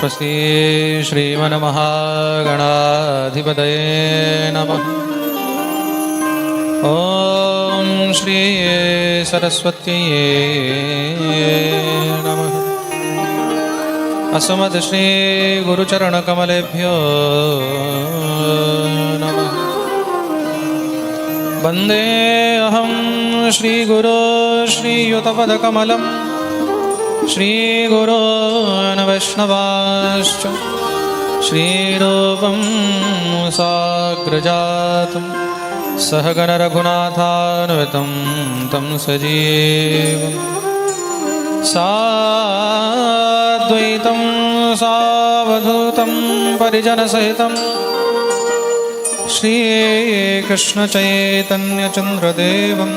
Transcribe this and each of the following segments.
स्वस्ति श्रीमन्महागणाधिपतये नमः। ॐ श्री सरस्वत्यै नमः। अस्मद् श्री गुरुचरणकमलेभ्यो नमः। वन्दे अहं श्रीगुरो श्रीयुतपदकमलं श्रीगुरोन् वैष्णवांश्च श्रीरूपं साग्रजातं सहगण रघुनाथान्वितं तं सजीवं साद्वैतं सावधूतं परिजनसहितं श्रीकृष्णचैतन्यचन्द्रदेवं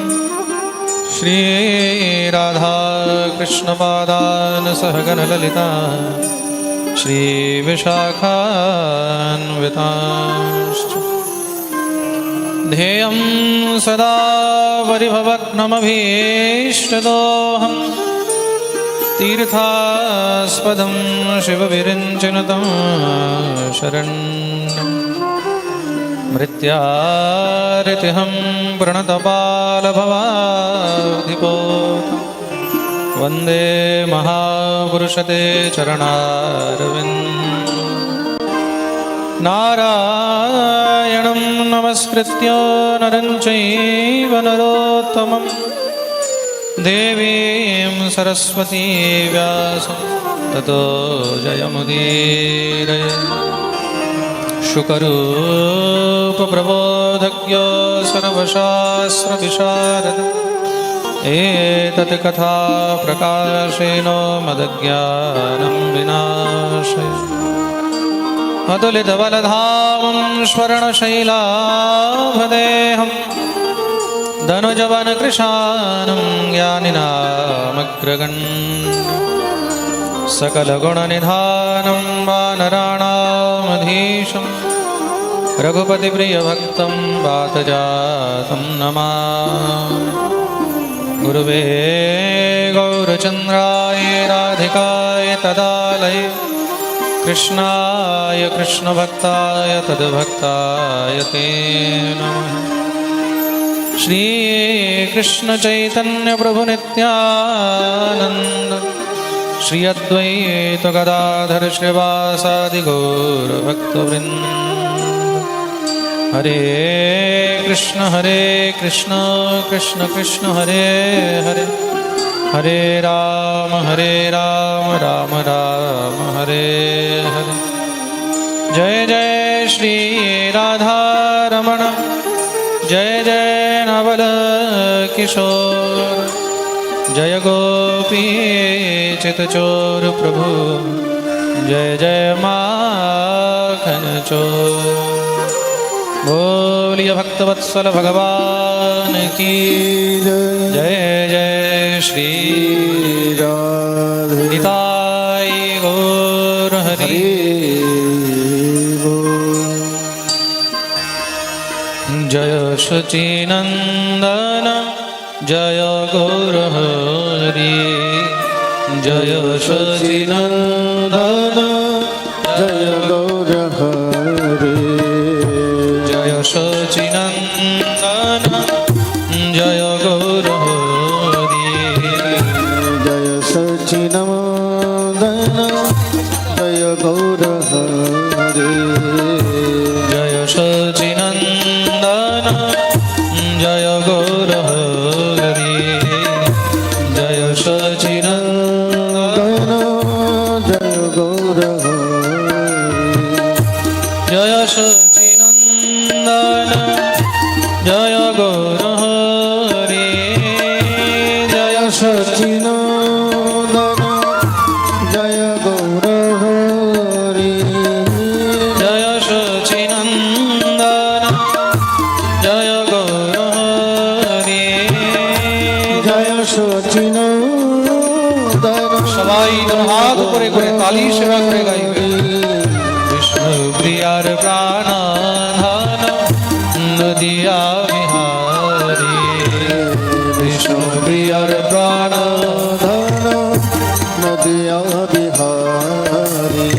श्रीराधाकृष्णपादान् सहगणललिता श्रीविशाखान्वितांश्च ध्येयं सदा परिभवग्नमभीष्टदोहं तीर्थास्पदं शिवविरिञ्चिनुतं शरण्यं मृत्यारितिहं प्रणतपालभवाधिपोतं वन्दे महापुरुषते चरणारविन्दं। नारायणं नमस्कृत्य नरं चैव नरोत्तमं देवीं सरस्वती व्यासं ततो जयमुदीरये। शुकरूपप्रबोधज्ञो सर्वशास्त्रविशारद एतत् कथा प्रकाशेन मदज्ञानं विनाशय। अतुलितबलधामं स्वर्णशैलाभदेहं धनुजवनकृशानं ज्ञानिनामग्रगण्यं सकलगुणनिधानं वानराणामधीशं रघुपतिप्रियभक्तं वातजातं नमामि। गुरुवे गौरचन्द्राय राधिकाय तदालये कृष्णाय कृष्णभक्ताय तद्भक्ताय ते नमः। श्रीकृष्णचैतन्यप्रभुनित्यानन्द श्री अद्वैत गदाधर श्रीवासादि गौरभक्तवृन्द। हरे कृष्ण कृष्ण कृष्ण हरे हरे, हरे राम राम राम हरे हरे। जय जय श्री राधारमण, जय जय नवल किशोर, जय गोपी चितचोर प्रभु, जय जय माखन चोर। बोलिए भक्तवत्सल भगवान की जय। जय श्री निताय गौर हरि। जय शचीनंदन जय गौर हरि, जय शचीनंदन जय गौर हरि, जय शचीनंदन जय गौर हरि, जय शचीनंदन जय गौर हरि, जय शचीनंदन जय गौर हरि, जय शचीनंदन जय गौर हरि, जय शचीनंदन जय गौर हरि, जय शचीनंदन जय गौर हरि, जय शचीनंदन जय गौर हरि, जय शचीनंदन। সবাই হাত উপরে করে তালি সেবা করে গাইবে। বিষ্ণু প্রিয়ার প্রাণধন নদিয়া বিহারী, বিষ্ণু প্রিয়ার প্রাণধন নদিয়া বিহারী।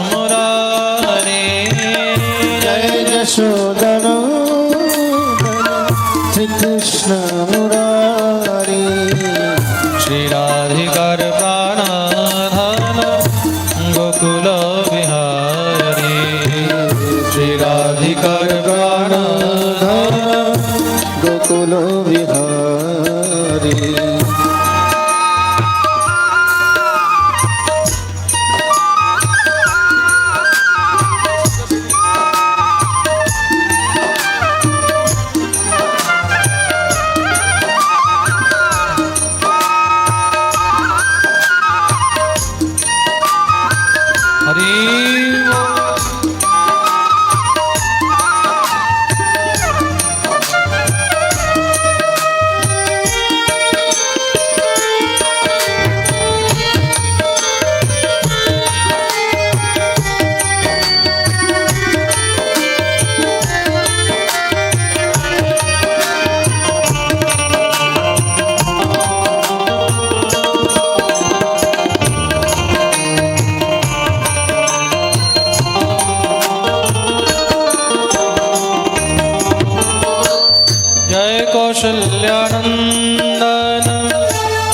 মুরারি জয় যশোদানন্দন শ্রীকৃষ্ণ মুরারি শ্রী রাধিকার প্রাণধন গোকুল বিহারী শ্রী রাধিকার প্রাণধন গোকুল বিহারী হরি जय कौशल्यानंदन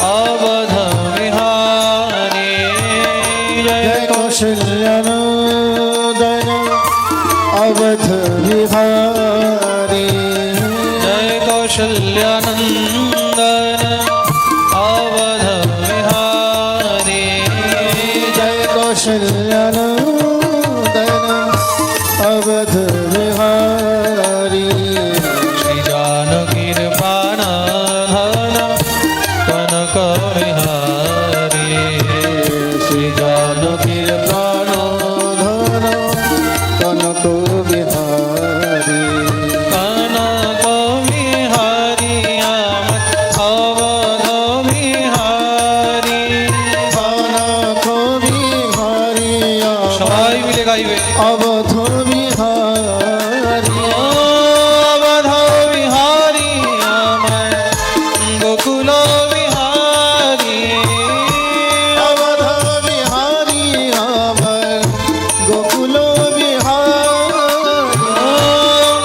अवध विहारी जय कौशल्यानंदन अवध विहारी जय कौशल्यानंदन अवध विहारी जय कौशल्यानंदन अवध विहारी श्री जानकीर प्राणधन कनक विहारी श्री जानकीर प्राणधन कनक विहारी कनक विहारी अवध विहारी कनक विहारी সবাই মিলে গাইবে अवध विहारी अवध विहारी আমার গোকুল বিহারি अवध विहारी अमर गोकुल विहारी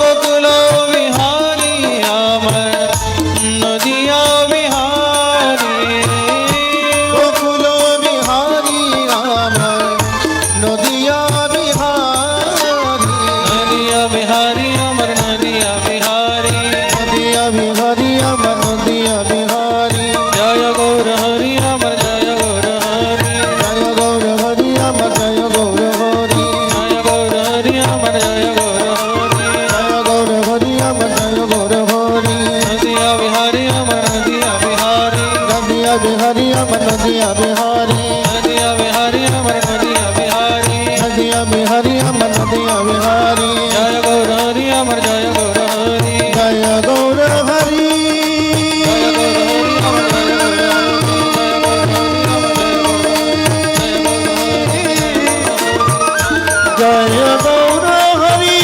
গোকুল বিহারি আমার নদিয়া বিহারি गोकुल बिहारी अमर नदिया बिहारी নদিয়া বিহারি আমার নদিয়া বিহারি नदिया बिहारी अमर नदिया बिहारी জয় গৌর হরি আমার জয় গৌর হরি जय गौर हरि अमर जय गौर हरि জয় গৌর হরি আমার জয় গৌর হরি जय गौर हरि अमर जय गौर हरि নদিয়া বিহারি আমার নদিয়া বিহারি नदिया बिहारी अमर नदिया बिहारी नदिया बिहारी अमर नदिया बिहारी नदिया बिहारी अमर नदिया बिहारी जय गौर हरि अमर जय गौर हरि जय गौर हरि जय गौर हरि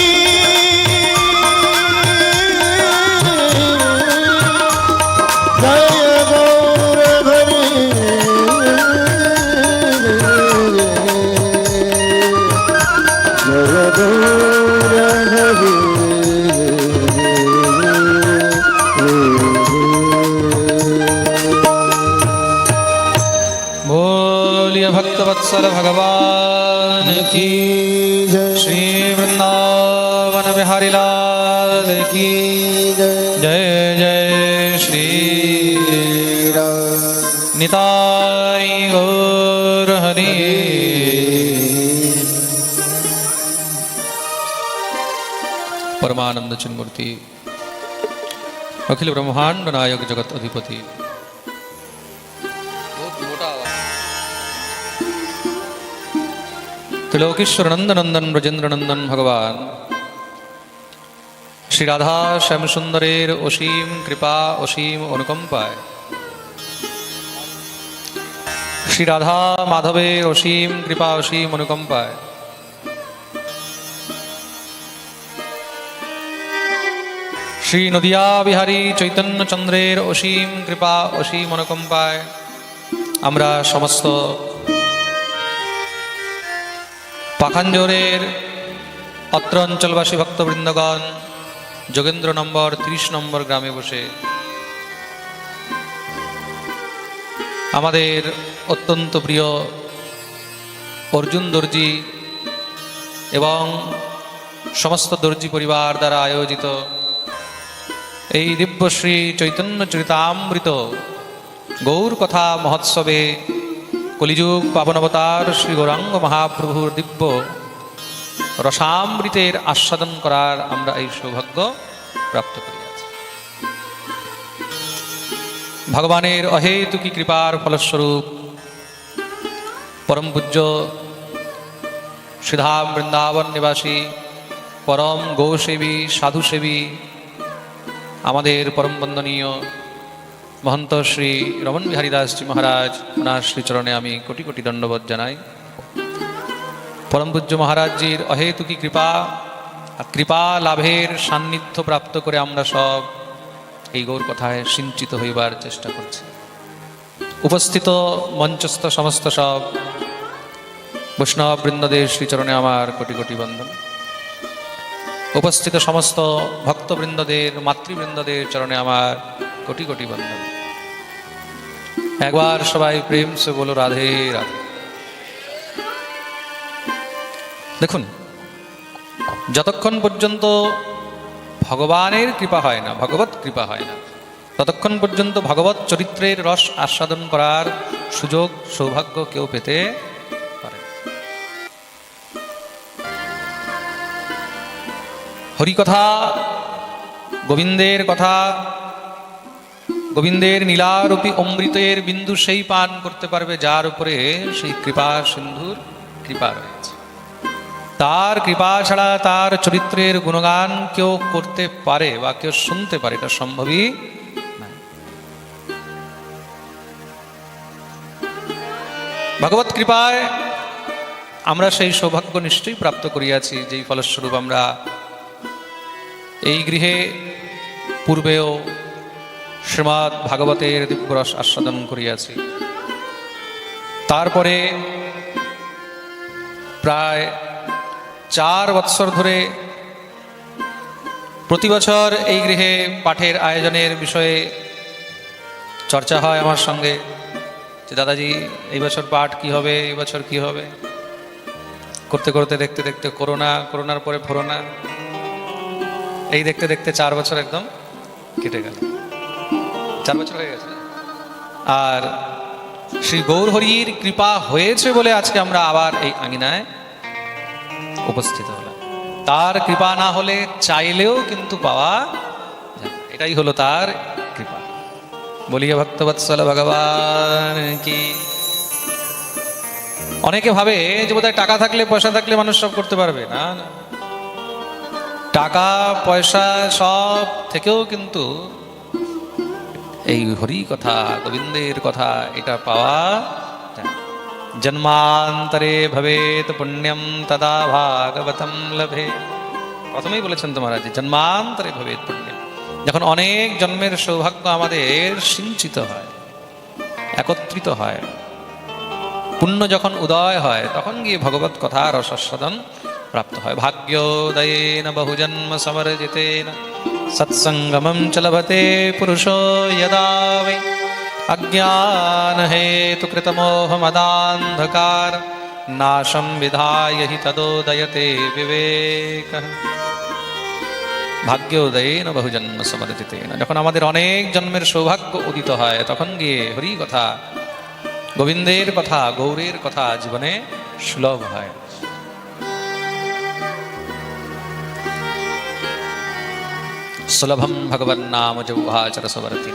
जय गौर हरि जय गौर हरि बोलिए भक्तवत्सल भगवान की जय श्री वृंदावन बिहारी लाल की जय जय श्री निताई गौर हरि परमानंद चिन्मूर्ति अखिल ब्रह्मांड नायक जगत अधिपति त्रिलोकेश्वर नंदन नंदन ब्रजेंद्र नंदन भगवान श्री राधा श्याम सुंदरेर असीम कृपा असीम अनुकंपाय श्री राधा माधवेर असीम कृपा असीम अनुकंपाय श्री नदिया बिहारी चैतन्य चंद्रेर असीम कृपा असीम अनुकंपाय আমরা সমস্ত পাখানজোরের অত্র অঞ্চলবাসী ভক্তবৃন্দগণ যোগেন্দ্র নম্বর 30 নম্বর গ্রামে বসে আমাদের অত্যন্ত প্রিয় অর্জুন দর্জি এবং সমস্ত দর্জি পরিবার দ্বারা আয়োজিত এই দিব্যশ্রী চৈতন্য চরিতামৃত গৌর কথা মহোৎসবে কলিযুগ পাবনাবতার শ্রী গৌরাঙ্গ মহাপ্রভুর দিব্য রসামৃতের আস্বাদন করার আমরা এই সৌভাগ্য প্রাপ্ত করিয়াছি। ভগবানের অহেতুকী কৃপার ফলস্বরূপ পরম পূজ্য শ্রীধাম বৃন্দাবন নিবাসী পরম গৌসেবী সাধুসেবী আমাদের পরম বন্দনীয় মহন্ত শ্রী রমণ বিহারী দাসজি মহারাজ, ওনার শ্রীচরণে আমি কোটি কোটি দণ্ডবোধ জানাই। পরম পূজ্য মহারাজজির অহেতুকী কৃপা আর কৃপা লাভের সান্নিধ্য প্রাপ্ত করে আমরা সব এই গৌর কথায় সিঞ্চিত হইবার চেষ্টা করছি। উপস্থিত মঞ্চস্থ সমস্ত সব বৈষ্ণব বৃন্দদের শ্রীচরণে আমার কোটি কোটি বন্দন। উপস্থিত সমস্ত ভক্তবৃন্দদের মাতৃবৃন্দদের চরণে আমার কোটি কোটি বন্দন। একবার সবাই প্রেম সে বলো রাধে রাধে। দেখুন, যতক্ষণ পর্যন্ত ভগবানের কৃপা হয় না, ভগবত কৃপা হয় না, ততক্ষণ পর্যন্ত ভগবত চরিত্রের রস আস্বাদন করার সুযোগ সৌভাগ্য কেউ পেতে পারে। হরিকথা, গোবিন্দের কথা, গোবিন্দের নীলারূপী অমৃতের বিন্দু সেই পান করতে পারবে যার উপরে সেই কৃপা সিন্ধুর কৃপা রয়েছে। তার কৃপা ছাড়া তার চরিত্রের গুণগান কেউ করতে পারে বা কেউ শুনতে পারে, এটা সম্ভবই না। ভগবত কৃপায় আমরা সেই সৌভাগ্য নিশ্চয়ই প্রাপ্ত করিয়াছি, যেই ফলস্বরূপ আমরা এই গৃহে পূর্বেও শ্রীমদ্ ভাগবতের দিব্যরস আস্বাদন করিয়াছি। তারপরে প্রায় 4 বৎসর ধরে প্রতি বছর এই গৃহে পাঠের আয়োজনের বিষয়ে চর্চা হয় আমার সঙ্গে, যে দাদাজি এই বছর পাঠ কি হবে, এই বছর কি হবে। করতে করতে দেখতে দেখতে করোনার পরে ফোরোনা, এই দেখতে দেখতে 4 বছর একদম কেটে গেল। 4 বছর হয়ে গেছে। আর শ্রী গৌরহরির কৃপা হয়েছে বলে আজকে আমরা আবার এই আঙিনায় উপস্থিত হলাম। তার কৃপা না হলে চাইলেও কিন্তু পাওয়া যায় না। এটাই হলো তার কৃপা। বলিয়ে ভক্তবৎসল ভগবান কি। অনেকে ভাবে যে বোধহয় টাকা থাকলে পয়সা থাকলে মানুষ সব করতে পারবে। না না, টাকা পয়সা সব থেকেও কিন্তু এই হরি কথা, গোবিন্দের কথা, এটা পাওয়া যায়। জন্মান্তরে ভবেত পুণ্যম তদা ভাগবতম লভে। প্রথমেই বলেছেন তোমারা যে জন্মান্তরে ভবেত পুণ্যম, যখন অনেক জন্মের সৌভাগ্য আমাদের সিঞ্চিত হয়, একত্রিত হয়, পুণ্য যখন উদয় হয়, তখন গিয়ে ভগবত কথা রসাস্বাদন প্রাপ্ত হয়। ভাগ্যোদয়েন বহুজন্ম সমর্জিতেন সৎসঙ্গমম চ লভতে পুরুষো যদা বৈ অজ্ঞান হেতু কৃতমোহ মদান্ধকার নাশম বিধায় হি তদোদয়তে বিবেকঃ। ভাগ্যোদয়েন বহুজন্ম সমর্জিতেন, যখন আমাদের অনেক জন্মের সৌভাগ্য উদিত হয়, তখন গিয়ে হরি কথা, গোবিন্দের কথা, গৌরের কথা জীবনে সুলভ হয়। সুলভম ভগবান নাম জিহ্বাচর সবরতি।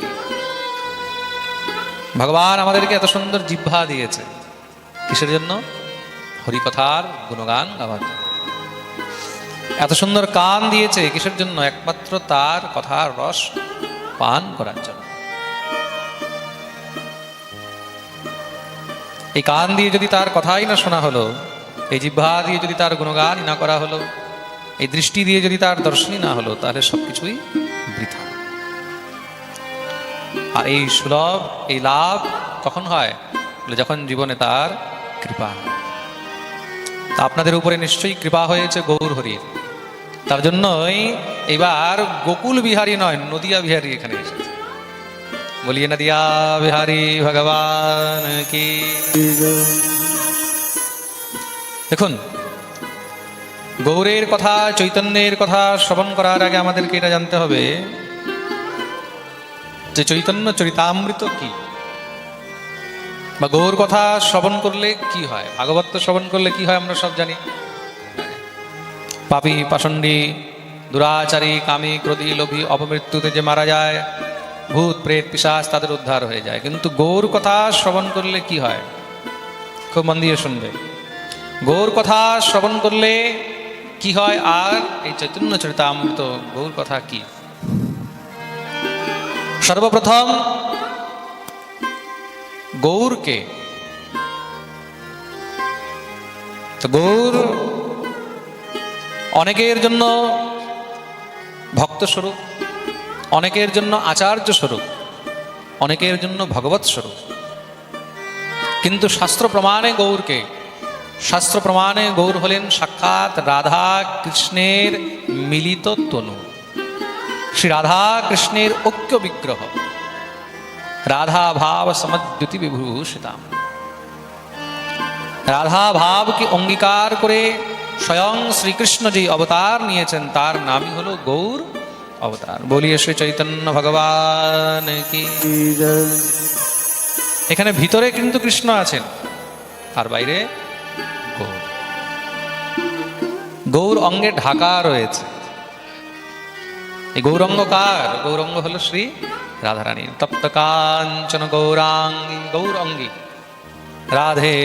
ভগবান আমাদেরকে এত সুন্দর জিহ্বা দিয়েছে, কিসের জন্য? হরিকথার গুণগান গাওয়ার জন্য। এত সুন্দর কান দিয়েছে, কিসের জন্য? একমাত্র তার কথার রস পান করার জন্য। এই কান দিয়ে যদি তার কথাই না শোনা হলো, এই জিহ্বা দিয়ে যদি তার গুণগানই না করা হলো, এই দৃষ্টি দিয়ে যদি তার দর্শনই না হলো, তাহলে সবকিছুই বৃথা। আর এই সুলভ, এই লাভ কখন হয়? যখন জীবনে তার কৃপা। তা আপনাদের উপরে নিশ্চয়ই কৃপা হয়েছে গৌর হরির, তার জন্যই এবার গোকুল বিহারী নয়, নদিয়া বিহারী এখানে এসেছে। বলিয়ে নদিয়া বিহারী ভগবান কি। দেখুন, গৌরের কথা, চৈতন্যের কথা শ্রবণ করার আগে আমাদেরকে এটা জানতে হবে যে চৈতন্য চরিতামৃত কি, বা গৌর কথা শ্রবণ করলে কি হয়, ভাগবত শ্রবণ করলে কি হয় আমরা সব জানি। পাপী, পাষণ্ডী, দুরাচারী, কামী, ক্রোধী, লোভী, অপমৃত্যুতে যে মারা যায়, ভূত প্রেত পিশাচ তাদের উদ্ধার হয়ে যায়। কিন্তু গৌর কথা শ্রবণ করলে কি হয়, খুব মন দিয়ে শুনবে। গৌর কথা শ্রবণ করলে কি হয়, আর এই চৈতন্য চরিতামৃত গৌর কথা কি। সর্বপ্রথম গৌরকে, তো গৌর অনেকের জন্য ভক্ত স্বরূপ, অনেকের জন্য আচার্য স্বরূপ, অনেকের জন্য ভগবৎ স্বরূপ। কিন্তু শাস্ত্র প্রমাণে গৌরকে, শাস্ত্র প্রমাণে গৌর হলেন সাক্ষাৎ রাধা কৃষ্ণের মিলিত তনু, শ্রী রাধা কৃষ্ণের ঐক্য বিগ্রহ, রাধা ভাব সমদ্যুতি বিভূষিতা। রাধা ভাবকে অঙ্গীকার করে স্বয়ং শ্রীকৃষ্ণ যে অবতার নিয়েছেন তার নামই হলো গৌর অবতার। বলিয়ে শ্রী চৈতন্য ভগবান কি। এখানে ভিতরে কিন্তু কৃষ্ণ আছেন, আর বাইরে গৌর। গৌর অঙ্গে ঢাকা রয়েছে। এই গৌরঙ্গ কার? গৌরঙ্গ হলো শ্রী রাধারানী। তপ্ত কাঞ্চন গৌরাঙ্গী, গৌরঙ্গী রাধে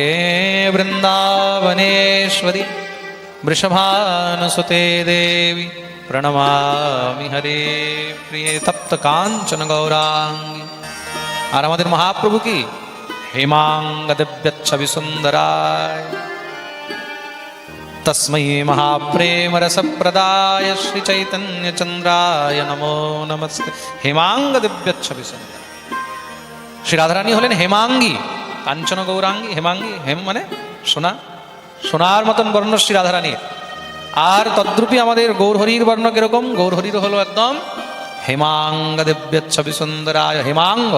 বৃন্দাবনেশ্বরী বৃষভানুসুতে দেবী প্রণমামি হরে প্রিয়ে। তপ্ত কাঞ্চন গৌরাঙ্গী। আর আমাদের মহাপ্রভু কি? হেমাঙ্গ দিব্যচ্ছবি সুন্দরায় তস্मै মহাপ্রেম রসপ্রদায় শ্রী চৈতন্য চন্দ্রায় নমো নমস্তে। হেমাঙ্গ দিব্যচ্ছবি সুন্দর। শ্রী রাধারানী হলেন হেমাঙ্গী, কাঞ্চন গৌরাঙ্গী। হেমাঙ্গী, হেম মানে সোনা, সোনার মতন বর্ণ শ্রী রাধারানীর। আর তদ্রূপী আমাদের গৌরহরির বর্ণ কিরকম? গৌরহরির হলো একদম হেমাঙ্গ দিব্যচ্ছবি সুন্দরায়। হেমাঙ্গ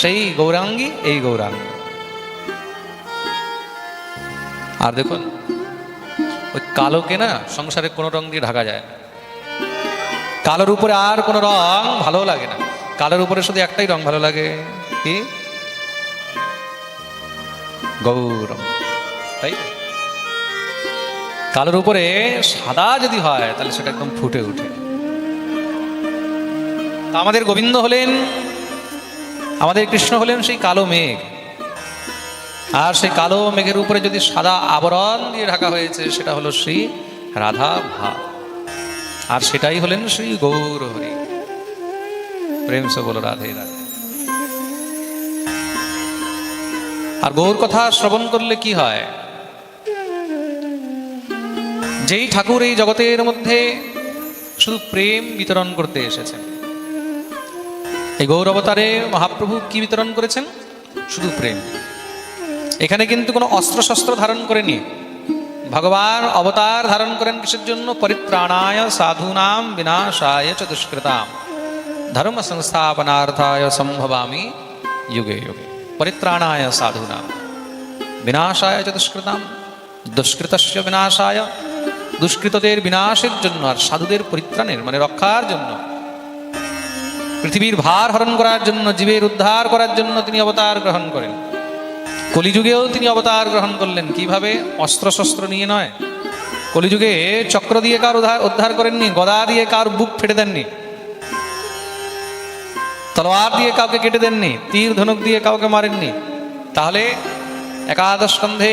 সেই গৌরাঙ্গী, এই গৌরাঙ্গ। আর দেখুন, ওই কালোকে না সংসারে কোনো রং দিয়ে ঢাকা যায় না। কালোর উপরে আর কোনো রং ভালো লাগে না। কালোর উপরে শুধু একটাই রং ভালো লাগে, কি? গৌরং। তাই কালোর উপরে সাদা যদি হয় তাহলে সেটা একদম ফুটে উঠে। তা আমাদের গোবিন্দ হলেন, আমাদের কৃষ্ণ হলেন সেই কালো মেঘ। আর সেই কালো মেঘের উপরে যদি সাদা আবরণ দিয়ে ঢাকা হয়েছে সেটা হলো শ্রী রাধা ভাব। আর সেটাই হলেন শ্রী গৌর হরি। প্রেম সে বলো রাধে রাধে। আর গৌর কথা শ্রবণ করলে কি হয়? যেই ঠাকুর এই জগতের মধ্যে শুধু প্রেম বিতরণ করতে এসেছেন, এই গৌর অবতারে মহাপ্রভু কি বিতরণ করেছেন? শুধু প্রেম। এখানে কিন্তু কোনো অস্ত্র শস্ত্র ধারণ করেনি। ভগবান অবতার ধারণ করেন কিসের জন্য? পরিত্রাণায় সাধূনাম বিনাশায় চ দুষ্কৃতাম ধর্ম সংস্থাপনার্থায় সম্ভবামি যুগে যুগে। পরিত্রাণায় সাধূনাম বিনাশায় চ দুষ্কৃতাম, দুষ্কৃতস্য বিনাশায়, দুষ্কৃতদের বিনাশের জন্য, আর সাধুদের পরিত্রাণের মানে রক্ষার জন্য, পৃথিবীর ভার হরণ করার জন্য, জীবের উদ্ধার করার জন্য তিনি অবতার গ্রহণ করেন। কলিযুগেও তিনি অবতার গ্রহণ করলেন। কিভাবে? অস্ত্র শস্ত্র নিয়ে নয়। কলিযুগে চক্র দিয়ে কার উদ্ধার করেননি, গদা দিয়ে কার বুক ফেটে দেননি, তলোয়ার দিয়ে কাউকে কেটে দেননি, তীর ধনুক দিয়ে কাউকে মারেননি। তাহলে একাদশ স্কন্ধে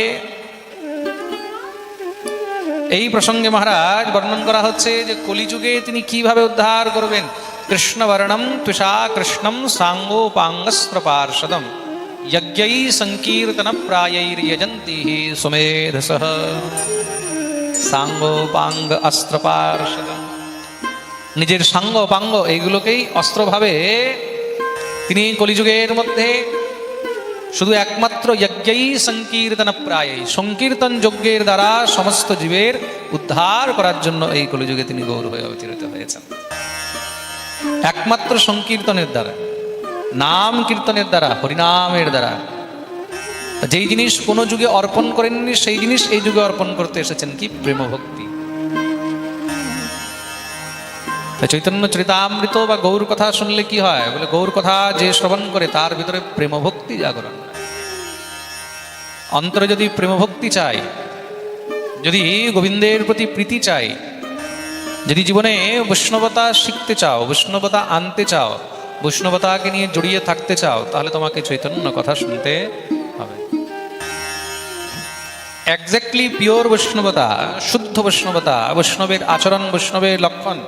এই প্রসঙ্গে মহারাজ বর্ণন করা হচ্ছে যে কলিযুগে তিনি কিভাবে উদ্ধার করবেন। কৃষ্ণবর্ণম তুষা কৃষ্ণম সাঙ্গোপাঙ্গস্ত্র পার্ষদম যজ্ঞৈ সংকীর্তন প্রায়ৈর্যজন্তি সুমেধসঃ। সাঙ্গোপাঙ্গ অস্ত্র পার্ষদম, নিজের সাঙ্গ পাঙ্গ এইগুলোকেই অস্ত্রভাবে তিনি কলিযুগের মধ্যে শুধু একমাত্র যজ্ঞই সংকীর্তন প্রায়, সংকীর্তন যজ্ঞের দ্বারা সমস্ত জীবের উদ্ধার করার জন্য এই কলিযুগে তিনি গৌর হয়ে অবতীর্ণ হয়েছেন। একমাত্র সংকীর্তনের দ্বারা, নাম কীর্তনের দ্বারা, হরিনামের দ্বারা। যেই জিনিস কোনো যুগে অর্পণ করেননি সেই জিনিস এই যুগে অর্পণ করতে এসেছেন, কি প্রেম ভক্তি। চৈতন্য চরিতামৃত বা গৌর কথা শুনলে কি হয় বলে, গৌর কথা যে শ্রবণ করে তার ভিতরে প্রেম ভক্তি জাগরণ হয়। অন্তরে যদি প্রেম ভক্তি চাই, যদি গোবিন্দের প্রতি প্রীতি চাই, যদি জীবনে বৈষ্ণবতা শিখতে চাও, বৈষ্ণবতা আনতে চাও, বৈষ্ণবতাকে নিয়ে জড়িয়ে থাকতে চাও, তাহলে তোমাকে চৈতন্য কথা শুনতে হবে। এক্স্যাক্টলি পিওর বৈষ্ণবতা, শুদ্ধ বৈষ্ণবতা, বৈষ্ণবের আচরণ, বৈষ্ণবের লক্ষণ,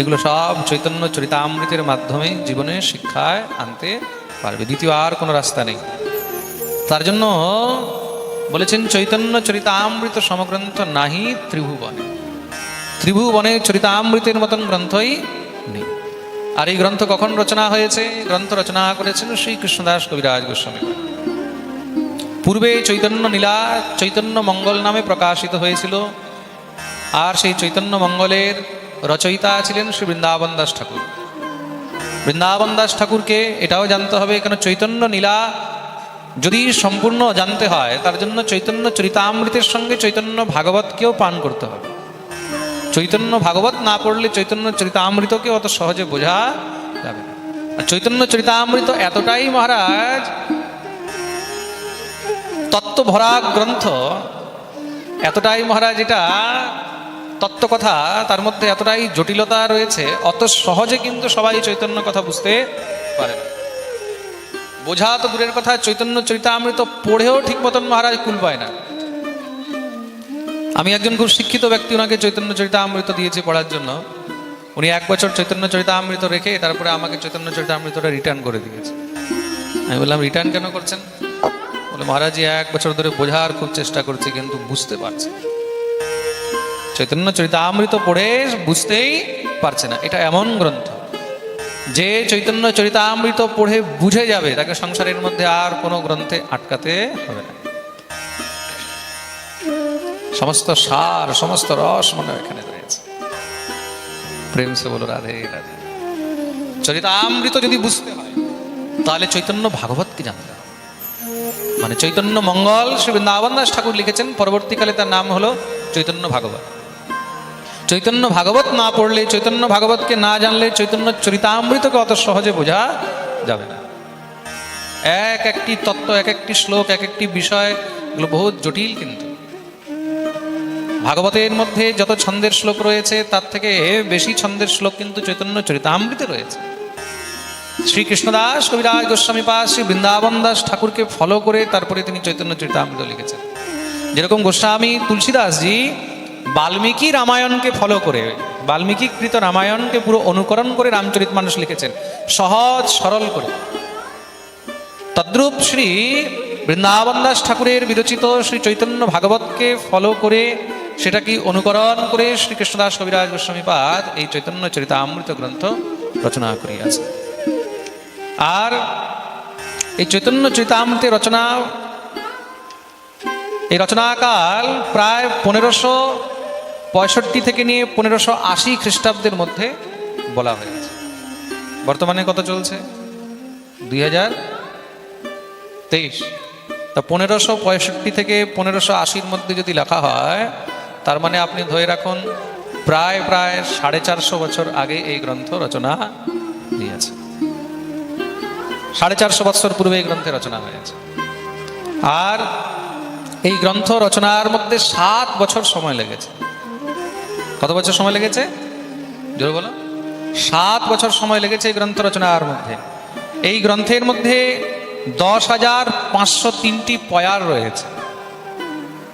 এগুলো সব চৈতন্য চরিতামৃতের মাধ্যমে জীবনে শিক্ষায় আনতে পারবে। দ্বিতীয় আর কোনো রাস্তা নেই। তার জন্য বলেছেন চৈতন্য চরিতামৃত সমগ্রন্থ নাহি ত্রিভুবনে। ত্রিভুবনে চরিতামৃতের মতন গ্রন্থই নেই। আর এই গ্রন্থ কখন রচনা হয়েছে? গ্রন্থ রচনা করেছেন শ্রী কৃষ্ণদাস কবিরাজ গোস্বামী। পূর্বে চৈতন্য লীলা চৈতন্য মঙ্গল নামে প্রকাশিত হয়েছিল। আর সেই চৈতন্য মঙ্গলের রচয়িতা ছিলেন শ্রী বৃন্দাবন দাস ঠাকুর। বৃন্দাবন দাস ঠাকুরকে এটাও জানতে হবে, কেন চৈতন্য লীলা যদি সম্পূর্ণ জানতে হয় তার জন্য চৈতন্য চরিতামৃতের সঙ্গে চৈতন্য ভাগবতকেও পান করতে হবে। চৈতন্য ভাগবত না পড়লে চৈতন্য চরিতামৃতকে অত সহজে বোঝা যাবে না। আর চৈতন্য চরিতামৃত এতটাই মহারাজ তত্ত্ব ভরা গ্রন্থ, এতটাই মহারাজ এটা তত্ত্বকথা, তার মধ্যে এতটাই জটিলতা রয়েছে, অত সহজে কিন্তু সবাই চৈতন্য কথা বুঝতে পারে না। বোঝা তো দূরের কথা, চৈতন্য চরিতামৃত পড়েও ঠিক মতন মহারাজ কুল পায় না। আমি একজন খুব শিক্ষিত ব্যক্তি, ওনাকে চৈতন্য চরিতামৃত দিয়েছি পড়ার জন্য। উনি 1 বছর চৈতন্য চরিতামৃত রেখে তারপরে আমাকে চৈতন্য চরিতামৃতটা রিটার্ন করে দিয়েছে। আমি বললাম, রিটার্ন কেন করছেন? বলে, মহারাজ 1 বছর ধরে বোঝার খুব চেষ্টা করছি কিন্তু বুঝতে পারছি। চৈতন্য চরিতামৃত পড়ে বুঝতেই পারছে না। এটা এমন গ্রন্থ যে চৈতন্য চরিতামৃত পড়ে বুঝে যাবে, তাকে সংসারের মধ্যে আর কোনো গ্রন্থে আটকাতে হবে না। সমস্ত সার, সমস্ত রস মনে এখানে রয়েছে। প্রেম সে বলো রাধে রাধে। চরিতামৃত যদি বুঝতে হয় তাহলে চৈতন্য ভাগবতকে জানতে হবে। মানে চৈতন্য মঙ্গল শ্রী বৃন্দাবন দাস ঠাকুর লিখেছেন, পরবর্তীকালে তার নাম হলো চৈতন্য ভাগবত। চৈতন্য ভাগবত না পড়লে, চৈতন্য ভাগবতকে না জানলে চৈতন্য চরিতামৃতকে অত সহজে বোঝা যাবে না। এক একটি তত্ত্ব, এক একটি শ্লোক, এক একটি বিষয়, এগুলো বহুত জটিল। কিন্তু ভাগবতের মধ্যে যত ছন্দের শ্লোক রয়েছে তার থেকে বেশি ছন্দের শ্লোক কিন্তু চৈতন্য চরিতামৃতে রয়েছে। শ্রীকৃষ্ণদাস কবিরাজ গোস্বামী পাদ শ্রী বৃন্দাবন দাস ঠাকুরকে ফলো করে তারপরে তিনি চৈতন্য চরিতামৃত লিখেছেন। যেরকম গোস্বামী তুলসীদাসজি বাল্মীকি রামায়ণকে ফলো করে, বাল্মীকি কৃত রামায়ণকে পুরো অনুকরণ করে রামচরিতমানস লিখেছেন, সহজ সরল করে। তদ্রূপ শ্রী বৃন্দাবন দাস ঠাকুরের বিরচিত শ্রী চৈতন্য ভাগবতকে ফলো করে, সেটাকে অনুকরণ করে শ্রীকৃষ্ণদাস কবিরাজ গোস্বামী পাদ এই চৈতন্য চরিতামৃত গ্রন্থ রচনা করিয়াছে। আর এই চৈতন্য চরিতামৃতের রচনা, এই রচনাকাল প্রায় 1565 থেকে নিয়ে 1580 খ্রিস্টাব্দের মধ্যে বলা হয়েছে। বর্তমানে কত চলছে? 2023। তা 1565 থেকে 1580 মধ্যে যদি লেখা হয়, তার মানে আপনি ধরে রাখুন প্রায় 450 বছর আগে এই গ্রন্থ রচনা হয়েছে। 450 বছর পূর্বে এই গ্রন্থের রচনা হয়েছে। আর এই গ্রন্থ রচনার মধ্যে 7 বছর সময় লেগেছে। কত বছর সময় লেগেছে? জোরে বলো। 7 বছর সময় লেগেছে এই গ্রন্থ রচনার মধ্যে। এই গ্রন্থের মধ্যে 10,503টি পয়ার রয়েছে।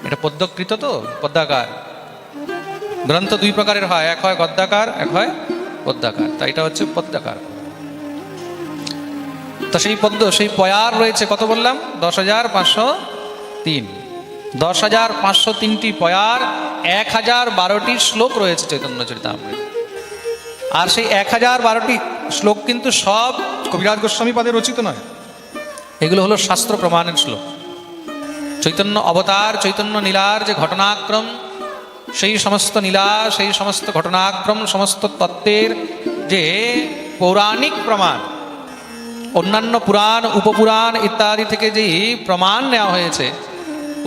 এটা পদ্যকৃত, তো পদ্মাকার গ্রন্থ 2 প্রকারের হয়, এক হয় গদ্যাকার, এক হয় পদ্যাকার। তাই এটা হচ্ছে পদ্মাকার। তা সেই পয়ার রয়েছে কত বললাম? 10,503। 10,503টি পয়ার, 1012টি শ্লোক রয়েছে চৈতন্য চরিতামৃত। আর সেই 1012টি শ্লোক কিন্তু সব কবিরাজ গোস্বামী পাদে রচিত নয়। এগুলো হলো শাস্ত্র প্রমাণের শ্লোক। চৈতন্য অবতার, চৈতন্য লীলার যে ঘটনাক্রম, সেই সমস্ত লীলা, সেই সমস্ত ঘটনাক্রম, সমস্ত তত্ত্বের যে পৌরাণিক প্রমাণ, অন্যান্য পুরাণ, উপপুরাণ ইত্যাদি থেকে যে প্রমাণ নেওয়া হয়েছে,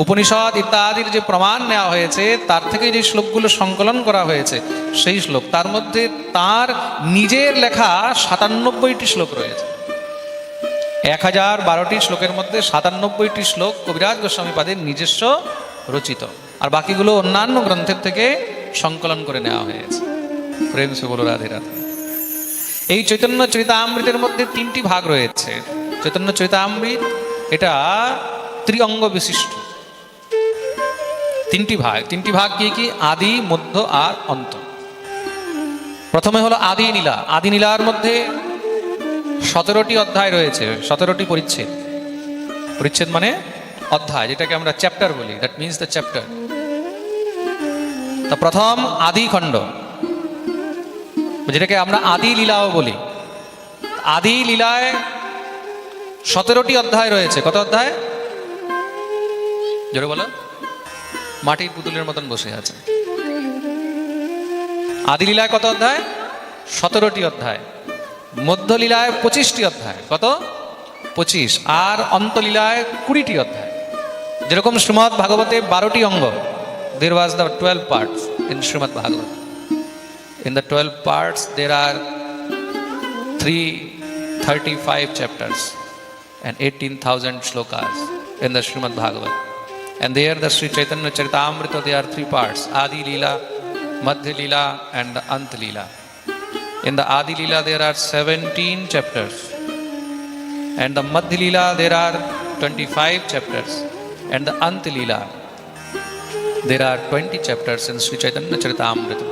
উপনিষদ ইত্যাদির যে প্রমাণ নেওয়া হয়েছে, তার থেকে যে শ্লোকগুলো সংকলন করা হয়েছে, সেই শ্লোক, তার মধ্যে তার নিজের লেখা 97টি শ্লোক রয়েছে। 1012টি শ্লোকের মধ্যে 97টি শ্লোক কবিরাজ গোস্বামীপাদের নিজস্ব রচিত, আর বাকিগুলো অন্যান্য গ্রন্থের থেকে সংকলন করে নেওয়া হয়েছে। প্রেম সে বলো রাধে রাধে। এই চৈতন্য চরিতামৃতের মধ্যে 3টি ভাগ রয়েছে। চৈতন্য চরিতামৃত এটা ত্রিঅঙ্গ বিশিষ্ট। 3টি ভাগ কি কি? আদি, মধ্য আর অন্ত। প্রথমে হলো আদি লীলা। আদি লীলার মধ্যে 17টি অধ্যায় রয়েছে, 17টি পরিচ্ছেদ। পরিচ্ছেদ মানে অধ্যায়, যেটাকে আমরা চ্যাপ্টার বলি, দ্যাট মিনস দ্য চ্যাপ্টার। তা প্রথম আদি খণ্ড, যেটাকে আমরা আদি লীলাও বলি। আদি লীলায় 17টি অধ্যায় রয়েছে। কত অধ্যায়? জোরে বলো। মাটির পুতুলের মতন বসে আছে। আদি লীলায় কত অধ্যায়? 17টি অধ্যায়। মধ্যলীলায় 25টি অধ্যায়। কত? 25। আর অন্তলীলায় 20টি অধ্যায়। যেরকম শ্রীমদ্ ভাগবতে 12টি অঙ্গ, there was the 12 parts in Srimad Bhagavad. In the 12 parts there are 335 chapters and 18,000 shlokas in the Srimad Bhagavad. And there the Sri Chaitanya Charitamrita, there are 3 parts: Adi Leela, Madhya Leela and the Ant Leela. In the Adi Leela there are 17 chapters, and the Madhya Leela there are 25 chapters, and the Ant Leela there are 20 chapters in Sri Chaitanya Charitamrita.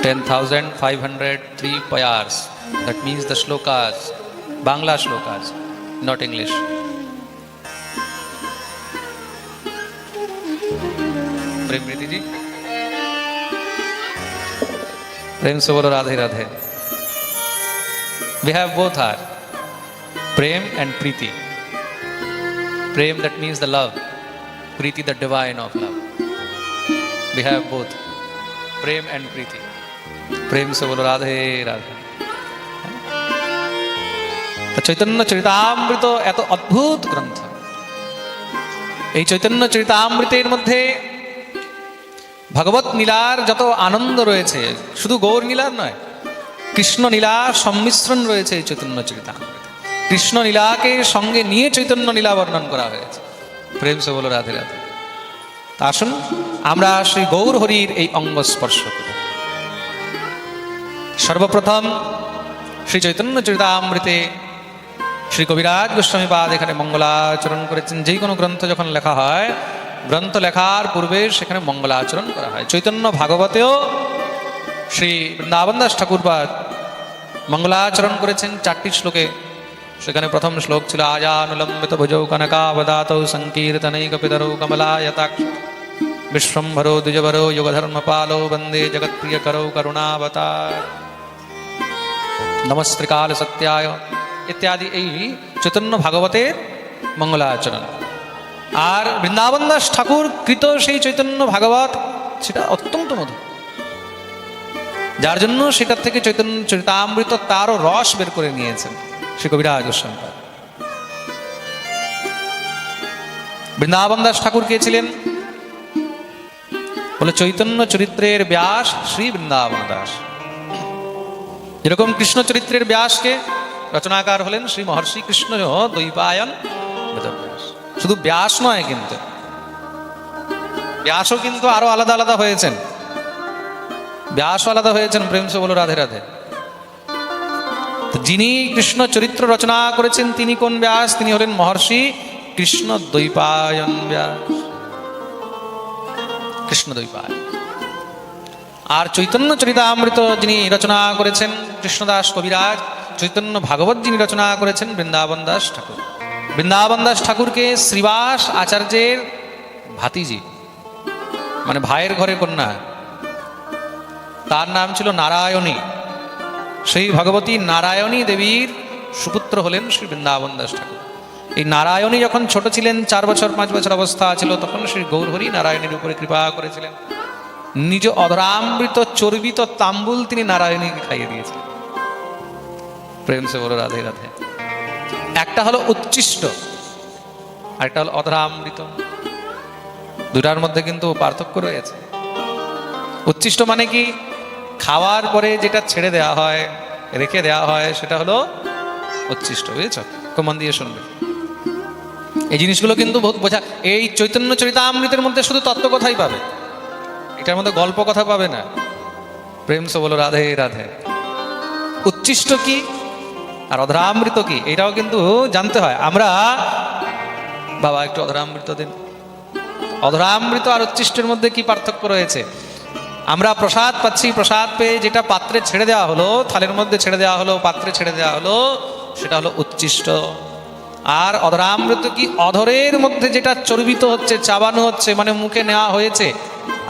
10,503 payars, that means the shlokas, Bangla shlokas, not English. प्रेम प्रीति जी, प्रेम से बोलो Radhe Radhe. We have both are prem and preeti. Prem, that means the love. Preeti, the divine of love. We have both prem and preeti. प्रेम से बोलो राधे राधे। तो चैतन्य चरितामृत এত অদ্ভুত গ্রন্থ। এই চৈতন্য চরিতামৃতের মধ্যে ভগবত নীলার যত আনন্দ রয়েছে, শুধু গৌর নীলার নয়, কৃষ্ণ নীলার সংমিশ্রণ রয়েছে এই চৈতন্য চরিতামৃতে। কৃষ্ণ নীলাকে সঙ্গে নিয়ে চৈতন্য নীলা বর্ণন করা হয়েছে। প্রেম সে বলো রাধে রাধে। তা আসুন আমরা শ্রী গৌর হরির এই অঙ্গ স্পর্শ করি। সর্বপ্রথম শ্রী চৈতন্য চরিতামৃতে শ্রী কবিরাজ গোস্বামীপাদ এখানে মঙ্গলাচরণ করেছেন। যে কোনো গ্রন্থ যখন লেখা হয়, গ্রন্থ লেখার পূর্বে সেখানে মঙ্গলাচরণ করা হয়। চৈতন্য ভাগবতেও শ্রী বৃন্দাবন দাস ঠাকুরপাদ মঙ্গলাচরণ করেছেন 4টি শ্লোকে। সেখানে প্রথম শ্লোক ছিল আজানুলম্বিত ভুজৌ কনকাবদাতৌ সংকীর্তনৈক পিতরৌ কমলায়তাক্ষ বিশ্বম্ভরো দ্বিজবরো যোগধর্মপালো বন্দে জগৎপ্রিয়করৌ করুণাবতার নমস্ত্রিকাল সত্যায় ইত্যাদি এই চৈতন্য ভাগবতের মঙ্গলাচরণ। আর বৃন্দাবন দাস ঠাকুর কৃত সেই চৈতন্য ভাগবত, সেটা অত্যন্ত মধুর, যার জন্য সেটার থেকে চৈতন্য চরিতামৃত তারও রস বের করে নিয়েছেন শ্রী কবিরাজ গোস্বামী। বৃন্দাবন দাস ঠাকুর কে ছিলেন? বলে চৈতন্য চরিত্রের ব্যাস শ্রী বৃন্দাবন দাস। যেরকম কৃষ্ণ চরিত্রের ব্যাসকে রচনাকার হলেন শ্রী মহর্ষি কৃষ্ণ দ্বৈপায়ন বেদব্যাস। শুধু ব্যাস নয়, কিন্তু ব্যাসও কিন্তু আরো আলাদা আলাদা হয়েছেন। ব্যাসও আলাদা হয়েছেন। প্রেম সে বলো রাধে রাধে। যিনি কৃষ্ণ চরিত্র রচনা করেছেন তিনি কোন ব্যাস? তিনি হলেন মহর্ষি কৃষ্ণ দ্বৈপায়ন ব্যাস, কৃষ্ণ দ্বৈপায়ন। আর চৈতন্য চরিতামৃত যিনি রচনা করেছেন কৃষ্ণদাস কবিরাজ, চৈতন্য ভাগবত যিনি রচনা করেছেন বৃন্দাবন দাস ঠাকুর। বৃন্দাবন দাস ঠাকুরকে শ্রীবাস আচার্যের ভাতিজি, মানে ভাইয়ের ঘরে কন্যা, তার নাম ছিল নারায়ণী। সেই ভগবতী নারায়ণী দেবীর সুপুত্র হলেন শ্রী বৃন্দাবন দাস ঠাকুর। এই নারায়ণী যখন ছোট ছিলেন, 4 বছর 5 বছর অবস্থা ছিল, তখন শ্রী গৌরহরি নারায়ণীর উপরে কৃপা করেছিলেন। নিজ অধরামৃত চর্বিত তাম্বুল তিনি নারায়ণীকে খাইয়ে দিয়েছিলেন। প্রেম সে বলো রাধে রাধে। একটা হলো উচ্ছিষ্ট, আরেকটা হলো অধরামৃত। দুটার মধ্যে কিন্তু পার্থক্য রয়েছে। উচ্ছিষ্ট মানে কি? খাওয়ার পরে যেটা ছেড়ে দেওয়া হয়, রেখে দেওয়া হয়, সেটা হলো উচ্ছিষ্ট। বুঝেছ? খুব মন দিয়ে শুনবে। এই জিনিসগুলো কিন্তু বহুত বোঝা। এই চৈতন্য চরিতামৃতের মধ্যে শুধু তত্ত্ব কথাই পাবে, এটার মধ্যে গল্প কথা পাবে না। প্রেম সে বলো রাধে রাধে। উচ্ছিষ্ট কি আর অধরামৃত কি, এটাও কিন্তু জানতে হয়। আমরা বাবা একটু অধরামৃত দিন। অধরামৃত আর উচ্ছিষ্টের মধ্যে কি পার্থক্য রয়েছে? আমরা প্রসাদ পাচ্ছি, প্রসাদ পেয়ে যেটা পাত্রে ছেড়ে দেওয়া হলো, থালের মধ্যে ছেড়ে দেওয়া হলো, পাত্রে ছেড়ে দেওয়া হলো, সেটা হলো উচ্ছিষ্ট। আর অধরামৃত কি? অধরের মধ্যে যেটা চর্বিত হচ্ছে, চাবানো হচ্ছে, মানে মুখে নেওয়া হয়েছে,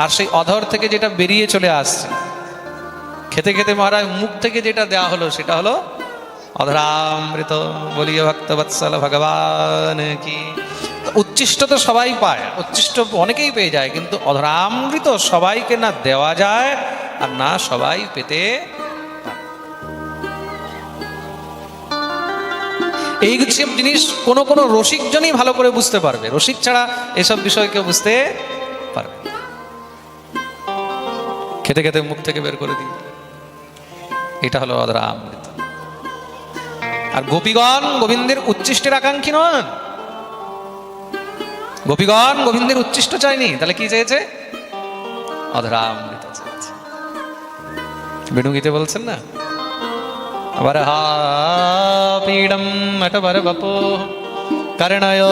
আর সেই অধর থেকে যেটা বেরিয়ে চলে আসছে, খেতে খেতে মহারাজ মুখ থেকে যেটা দেওয়া হলো, সেটা হলো অধরামৃত। বলিয়ে ভক্তবৎসল ভগবান কি। উচ্ছিষ্ট তো সবাই পায়, উচ্ছিষ্ট অনেকেই পেয়ে যায়, কিন্তু অধরামৃত সবাইকে না দেওয়া যায় আর না সবাই পেতে পারে। এই সব জিনিস কোনো কোনো রসিকজনই ভালো করে বুঝতে পারবে, রসিক ছাড়া এসব বিষয় কেউ বুঝতে পারবে। খেতে খেতে মুখ থেকে বের করে দিই, এটা হলো অধরামৃত। আর গোপীগণ গোবিন্দের উচ্ছিষ্টের আকাঙ্ক্ষী নন। গোপীগণ গোবিন্দের উচ্ছিষ্ট চায়নি, তাহলে কি চেয়েছে? অধরামৃত চেয়েছে। বেণু গীতে বলছেন না, বরহা পীড়ম মটবর বপো কর্ণয়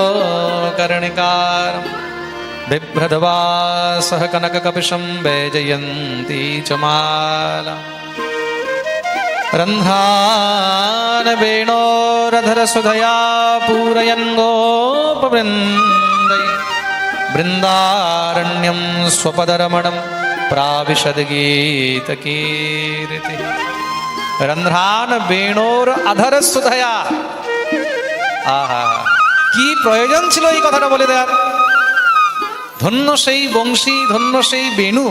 কর্ণিকার বিভ্রদবাসহ কনক কপিশম বৈজয়ন্তী চমালা রন্ধ্রান বেণোরধর সুধয়া পূরয়न् গোপবৃন্দৈ বৃন্দারণ্যম स्वपदरमणं प्राविशद गीतकीर्ति। রন্ধ্রান বেণোর আধর সুধয়া। আহা, কি প্রয়োজন ছিল এই কথাটা বলে দেওয়ার। ধন্য সেই বংশী, ধন্য সেই বেণু,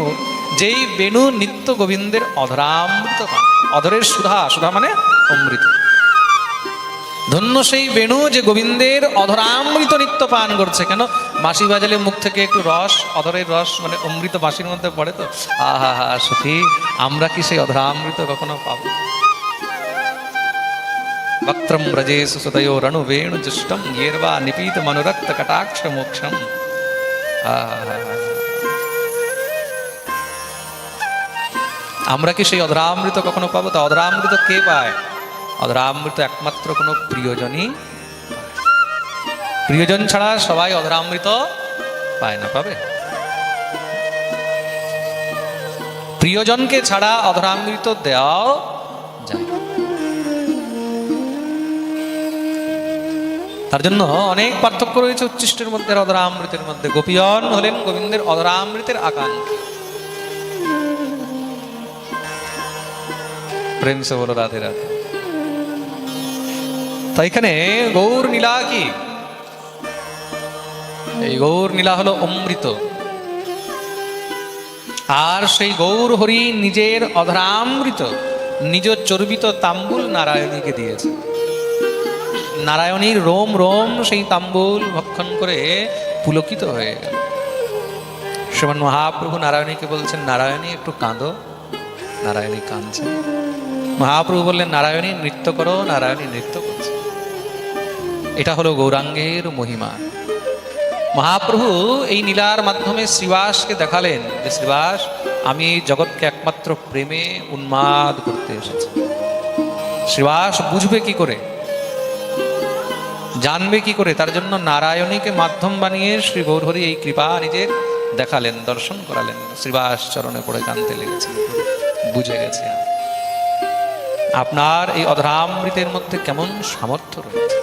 যেই বেণু নিত্য গোবিন্দের অধরামৃত পান। অধরের সুধা, সুধা মানে অমৃত। ধন্য সেই বেণু যে গোবিন্দের অধরামৃত নিত্য পান করছে। কেন? বাঁশি বাজালে মুখ থেকে একটু রস, অধরের রস মানে অমৃত বাঁশির মধ্যে পড়ে তো। আহা হা সখী, আমরা কি সেই অধরামৃত কখনো পাবো? বক্ত্রম ব্রজেষু সুতዮ রণু বেণু জুষ্টম येर्वा নিপীত মনুরক্ত কটাক্ষ মোক্ষম। আমরা কি সেই অধরামৃত কখনো পাবো? তা অধরামৃত কে পায়? অধরামৃত একমাত্র কোনো প্রিয়জনই। প্রিয়জন ছাড়া সবাই অধরামৃত পায় না। পাবে? প্রিয়জনকে ছাড়া অধরামৃত দেওয়াও যায়। তার জন্য অনেক পার্থক্য রয়েছে উচ্ছিষ্টের মধ্যে আর অধরামৃতের মধ্যে। গোপীগণ হলেন গোবিন্দের অধরামৃতের আকাঙ্ক্ষী। প্রেম সে বলো রাধে রাধে। তাই এখানে গৌর নীলা কি? এই গৌর নীলা হলো অমৃত। আর সেই গৌর হরি নিজের অধরামৃত, নিজ চর্বিত তাম্বুল নারায়ণীকে দিয়েছে। নারায়ণীর রোম রোম সেই তাম্বুল ভক্ষণ করে পুলকিত হয়ে গেল। শ্রীমান মহাপ্রভু নারায়ণীকে বলছেন, নারায়ণী একটু কাঁদো। নারায়ণী কাঁদছে। মহাপ্রভু বললেন, নারায়ণী নৃত্য করো। নারায়ণী নৃত্য করছে। এটা হলো গৌরাঙ্গের মহিমা। মহাপ্রভু এই নীলার মাধ্যমে শ্রীবাসকে দেখালেন যে শ্রীবাস, আমি জগৎকে একমাত্র প্রেমে উন্মাদ করতে এসেছি। শ্রীবাস বুঝবে কি করে, জানবে কি করে? তার জন্য নারায়ণীকে মাধ্যম বানিয়ে শ্রী গৌরহরি এই কৃপা নিজের দেখালেন, দর্শন করালেন। শ্রীবাস চরণে পড়ে কাঁদতে লেগেছেন। বুঝে গেছে আপনার এই অধরামৃতের মধ্যে কেমন সামর্থ্য রয়েছে।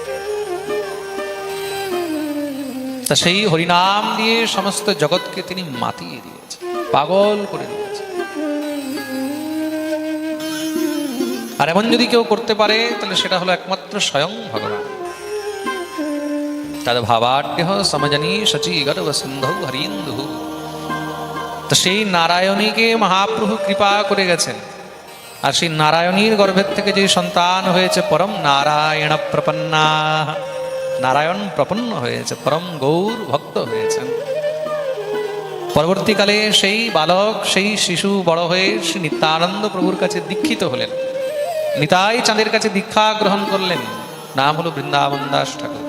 তা সেই হরিনাম দিয়ে সমস্ত জগৎকে তিনি মাতিয়ে দিয়েছে, পাগল করে দিয়েছে। আর এমন যদি কেউ করতে পারে, তাহলে সেটা হলো একমাত্র স্বয়ং ভগবান। তদ ভাবাঢ্য সমজনী শচী গর্ভ সিন্ধু হরিন্দু। তো সেই নারায়ণীকে মহাপ্রভু কৃপা করে গেছেন, আর সেই নারায়ণীর গর্ভের থেকে যে সন্তান হয়েছে পরম নারায়ণ প্রপন্না, নারায়ণ প্রপন্ন হয়েছে, পরম গৌর ভক্ত হয়েছেন। পরবর্তীকালে সেই বালক, সেই শিশু বড় হয়ে শ্রী নিত্যানন্দ প্রভুর কাছে দীক্ষিত হলেন, নিতাই চাঁদের কাছে দীক্ষা গ্রহণ করলেন, নাম হলো বৃন্দাবন দাস ঠাকুর।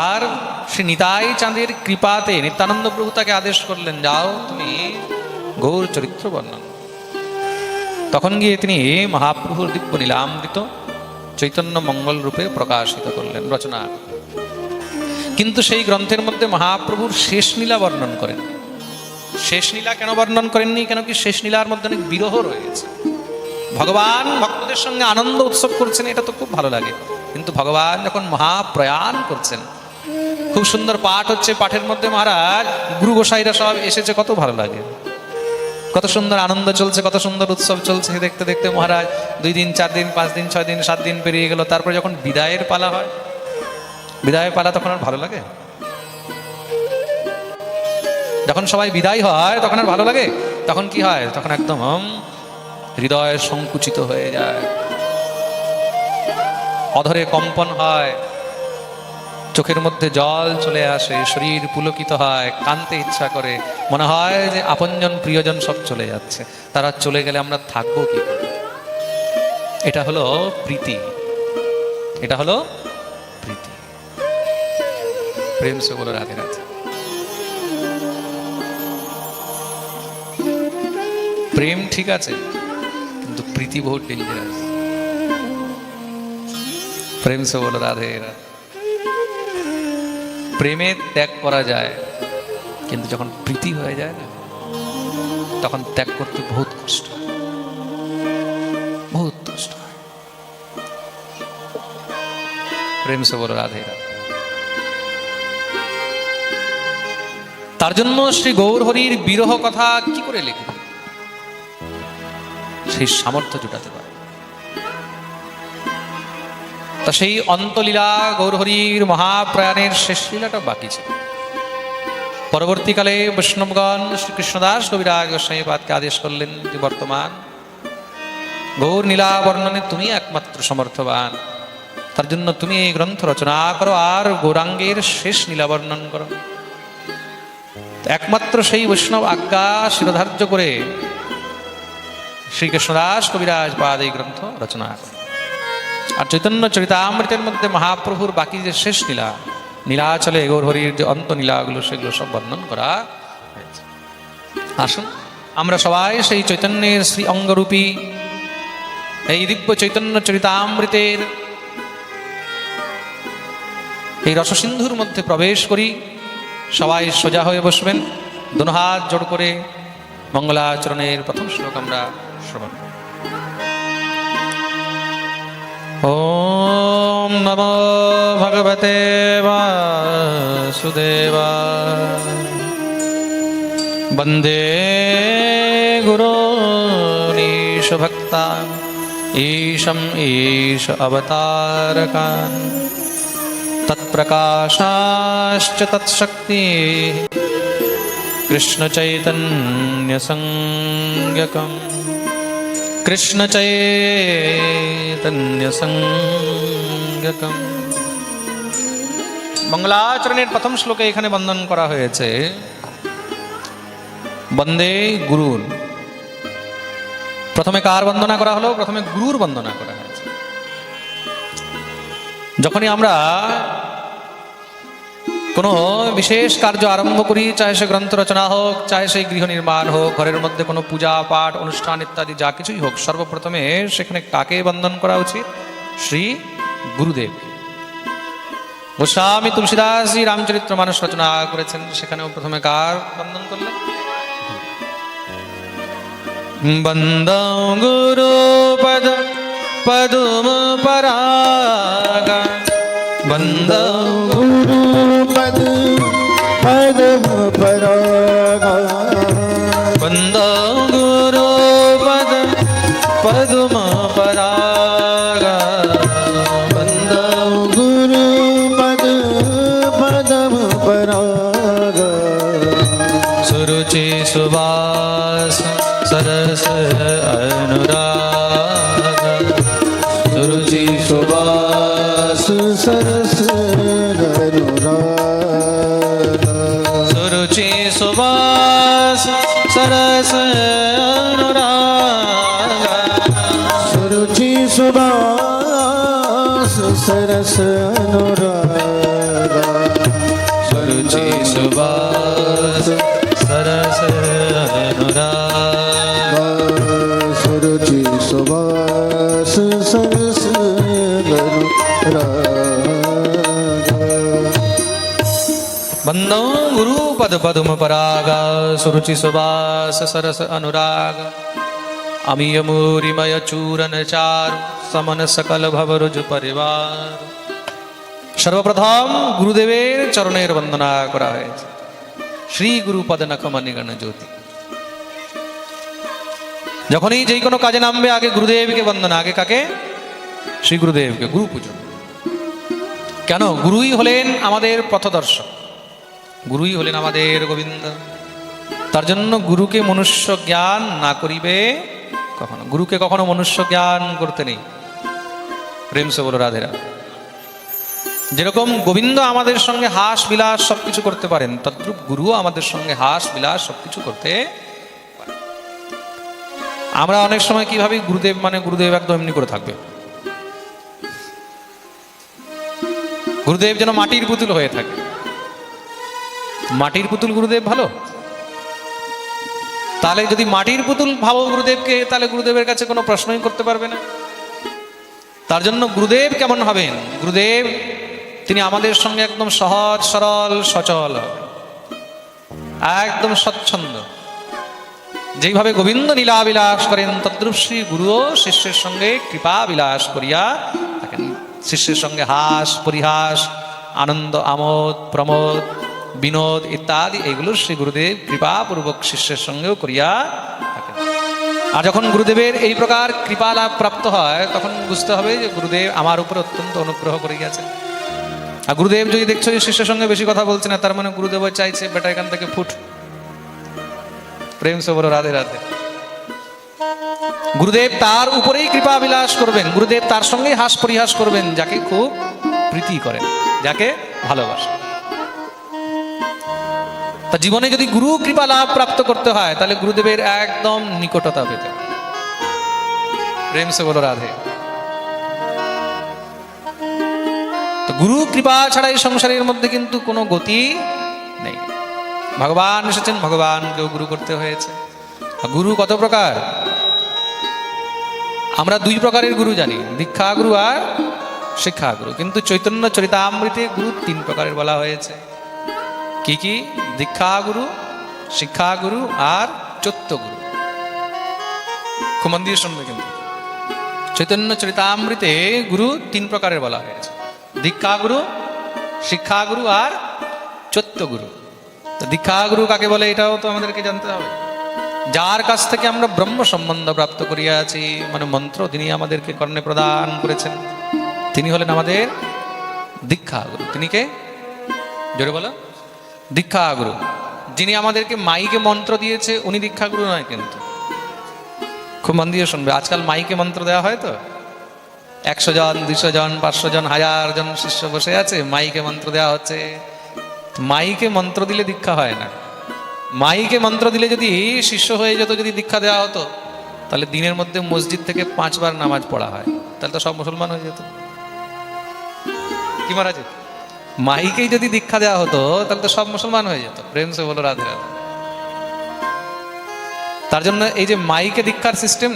আর শ্রী নিতাই চাঁদের কৃপাতে নিত্যানন্দ প্রভু তাকে আদেশ করলেন, যাও তুমি গৌর চরিত্র বর্ণন। তখন গিয়ে তিনি মহাপ্রভুর দিব্য নীলামৃত চৈতন্য মঙ্গল রূপে প্রকাশিত করলেন, রচনা। কিন্তু সেই গ্রন্থের মধ্যে মহাপ্রভুর শেষ লীলা বর্ণন করেন। শেষ লীলা কেন বর্ণন করেননি? কেন কি শেষ লীলার মধ্যে অনেক বিরহ রয়েছে। ভগবান ভক্তদের সঙ্গে আনন্দ উৎসব করছেন, এটা তো খুব ভালো লাগে, কিন্তু ভগবান যখন মহাপ্রয়াণ করছেন, খুব সুন্দর পাঠ হচ্ছে, পাঠের মধ্যে মহারাজ গুরু গোসাইরা সব এসেছে, কত ভালো লাগে, কত সুন্দর আনন্দ চলছে, কত সুন্দর উৎসব চলছে। দেখতে দেখতে মহারাজ 2 দিন 4 দিন 5 দিন 6 দিন 7 দিন পেরিয়ে গেল। তারপরে যখন বিদায়ের পালা হয়, বিদায়ের পালা তখন আর ভালো লাগে? যখন সবাই বিদায় হয় তখন আর ভালো লাগে? তখন কি হয়? তখন একদম হৃদয় সংকুচিত হয়ে যায়, অধরে কম্পন হয়, চোখের মধ্যে জল চলে আসে, শরীর পুলকিত হয়, কাঁদতে ইচ্ছা করে, মনে হয় যে আপনজন প্রিয়জন সব চলে যাচ্ছে, তারা চলে গেলে আমরা থাকবো কি করে? এটা হলো প্রীতি, এটা হলো প্রীতি। প্রেম সে বলো রাধে রাধে। প্রেম ঠিক আছে, কিন্তু প্রীতি বহুত ডেঞ্জারাস। প্রেম সে বলো রাধে রাধে। প্রেমে ত্যাগ করা যায়, কিন্তু যখন প্রীতি হয়ে যায় না, তখন ত্যাগ করতে বহুত কষ্ট, বহুত কষ্ট হয়। প্রেম সে বলো রাধে রাধে। তার জন্য শ্রী গৌর হরির বিরহ কথা কি করে লিখবে? সেই সামর্থ্য জুটাতে পারে। তা সেই অন্তলীলা গৌরহরির মহাপ্রয়াণের শেষ লীলাটা বাকি ছিল। পরবর্তীকালে বৈষ্ণবগণ শ্রী কৃষ্ণদাস কবিরাজ গোস্বামীপাদকে আদেশ করলেন যে বর্তমান গৌর নীলা বর্ণনে তুমি একমাত্র সমর্থবান, তার জন্য তুমি এই গ্রন্থ রচনা করো আর গৌরাঙ্গের শেষ নীলা বর্ণন করো। একমাত্র সেই বৈষ্ণব আজ্ঞা শিরোধার্য করে শ্রীকৃষ্ণদাস কবিরাজ পাদ এই গ্রন্থ রচনা করে। আর চৈতন্য চরিতামৃতের মধ্যে মহাপ্রভুর বাকি যে শেষ লীলা, নীলাচলে গৌরহরির যে অন্ত লীলাগুলো, সেগুলো সব বর্ণন করা হয়েছে। আসুন আমরা সবাই সেই চৈতন্যের শ্রী অঙ্গরূপী এই দিব্য চৈতন্য চরিতামৃতের এই রসসিন্ধুর মধ্যে প্রবেশ করি। সবাই সোজা হয়ে বসবেন, দোনো হাত জোড় করে মঙ্গলাচরণের প্রথম শ্লোক আমরা শ্রবণ। ওম নমো ভগবতে বাসুদেবায়। বন্দে গুরুনীশ ভক্তান ঈশম ঈশ অবতারকান তৎপ্রকাশাশ্চ তৎশক্তি কৃষ্ণ চৈতন্য সংজ্ঞকম কৃষ্ণ চৈতন্য সংজ্ঞকম। মঙ্গলাচরণের প্রথম শ্লোকে এখানে বন্দন করা হয়েছে বন্দে গুরুর। প্রথমে কার বন্দনা করা হলো? প্রথমে গুরুর বন্দনা করা হয়েছে। যখনই আমরা কোনো বিশেষ কার্য আরম্ভ করি, চাহে সে গ্রন্থ রচনা হোক, চাহে সেই গৃহ নির্মাণ হোক, ঘরের মধ্যে কোনো পূজা পাঠ অনুষ্ঠান ইত্যাদি যা কিছুই হোক, সর্বপ্রথমে সেখানে কাকে বন্দন করা উচিত? শ্রী গুরুদেব। গোস্বামী তুলসীদাসজি রামচরিত্র মানস রচনা করেছেন, সেখানেও প্রথমে কার বন্দন করলেন? বন্দৌ গুরু পদ পদুম পরাগ। বন্দৌ গুরু পদ পদম পরাগ। বন্দৌ গুরু পদ পদুম পরাগ। বন্দৌ গুরু পদ सुवास सरस अनुराग सुरुचि सुवास सरस अनुराग सुरुचि सुवास सरस अनुराग सुरुचि सुवास सरस अनुराग सुरुचि सुवास सरस अनुराग सुरुचि सुवास सरस अनुराग बंदो गुरु पद पदम पराग सुरुचि सुवास सरस अनुराग अमीय मूरिमय चूरन चार समन सकल भवरुज परिवार। সর্বপ্রথম গুরুদেবের চরণের বন্দনা করা হয়েছে। শ্রী গুরুপদ নখমণিগণ জ্যোতি। যখনই যেই কোনো কাজে নামবে আগে গুরুদেবকে বন্দনা, আগে কাকে? শ্রী গুরুদেবকে, গুরু পুজো। কেন? গুরুই হলেন আমাদের পথদর্শক, গুরুই হলেন আমাদের গোবিন্দ। তার জন্য গুরুকে মনুষ্য জ্ঞান না করিবে কখনো, গুরুকে কখনো মনুষ্য জ্ঞান করতে নেই। প্রেম সে বলো রাধে রাধে। যেরকম গোবিন্দ আমাদের সঙ্গে হাস বিলাস সবকিছু করতে পারেন, তদ্রূপ গুরুও আমাদের সঙ্গে হাস বিলাস সবকিছু করতে পারেন। আমরা অনেক সময় কি ভাবি, গুরুদেব মানে গুরুদেব একদম এমনি করে থাকবে, গুরুদেব যেন মাটির পুতুল হয়ে থাকে। মাটির পুতুল গুরুদেব ভালো? তাহলে যদি মাটির পুতুল ভাবো গুরুদেবকে, তাহলে গুরুদেবের কাছে কোনো প্রশ্নই করতে পারবে না। তার জন্য গুরুদেব কেমন হবেন? গুরুদেব তিনি আমাদের সঙ্গে একদম সহজ সরল সচল হবেন, একদম স্বচ্ছন্দ। যেইভাবে গোবিন্দ লীলা বিলাস করেন, তদ্রূপ শ্রী গুরুও শিষ্যের সঙ্গে কৃপা বিলাস করিয়া থাকেন। শিষ্যের সঙ্গে হাস পরিহাস, আনন্দ আমোদ প্রমোদ বিনোদ ইত্যাদি এইগুলো শ্রী গুরুদেব কৃপাপূর্বক শিষ্যের সঙ্গেও করিয়া থাকেন। আর যখন গুরুদেবের এই প্রকার কৃপা লাভ প্রাপ্ত হয়, তখন বুঝতে হবে যে গুরুদেব আমার উপর অত্যন্ত অনুগ্রহ করে গেছেন। আর গুরুদেব যদি দেখছো যে শিষ্যের সঙ্গে বেশি কথা বলছে না, তার মানে গুরুদেব চাইছে বেটা এখান থেকে ফুট। প্রেম সে বলো রাধে রাধে। গুরুদেব তার উপরেই কৃপা বিলাস করবেন, গুরুদেব তার সঙ্গেই হাস পরিহাস করবেন যাকে খুব প্রীতি করেন, যাকে ভালোবাসেন। তা জীবনে যদি গুরু কৃপা লাভ প্রাপ্ত করতে হয়, তাহলে গুরুদেবের একদম নিকটতা পেতে হবে। প্রেম সে বলো রাধে। তো গুরু কৃপা ছাড়া এই সংসারের মধ্যে কিন্তু কোনো গতি নেই। ভগবান এসেছেন, ভগবানকেও গুরু করতে হয়েছে। গুরু কত প্রকার? আমরা দুই প্রকারের গুরু জানি, দীক্ষা গুরু আর শিক্ষা গুরু। কিন্তু চৈতন্য চরিতামৃতে গুরু তিন প্রকারের বলা হয়েছে। কি কি? দীক্ষা গুরু, শিক্ষা গুরু আর চৈত্য গুরু। খুব মন দিয়ে শুনবে কিন্তু। চৈতন্য চরিতামৃতে গুরু তিন প্রকারের বলা হয়েছে, দীক্ষা গুরু, শিক্ষা গুরু আর চৈত্য গুরু। তো দীক্ষা গুরু কাকে বলে এটাও তো আমাদেরকে জানতে হবে। যার কাছ থেকে আমরা ব্রহ্ম সম্বন্ধ প্রাপ্ত করিয়াছি, মানে মন্ত্র তিনি আমাদেরকে কর্ণে প্রদান করেছেন, তিনি হলেন আমাদের দীক্ষা গুরু। তিনি কে? জোরে বলো। দীক্ষা গুরু। যিনি আমাদেরকে মাইকে মন্ত্র দিয়েছে উনি দীক্ষা গুরু নয় কিন্তু। খুব মন দিয়ে শুনবে। আজকাল মাইকে মন্ত্র দেওয়া হয় তো, 100 জন 200 জন 500 জন 1000 জন শিষ্য বসে আছে, মাইকে মন্ত্র দেওয়া হচ্ছে। মাইকে মন্ত্র দিলে দীক্ষা হয় না। মাইকে মন্ত্র দিলে যদি শিষ্য হয়ে যেত, যদি দীক্ষা দেওয়া হতো, তাহলে দিনের মধ্যে মসজিদ থেকে 5 বার নামাজ পড়া হয়, তাহলে তো সব মুসলমান হয়ে যেত। কি মহারাজ? মাইকেই যদি দীক্ষা দেওয়া হতো তাহলে তো সব মুসলমান হয়ে যেত। প্রেম সে বলো রাধে রাধে। তার জন্য এই যে মাইকে দীক্ষার সিস্টেম,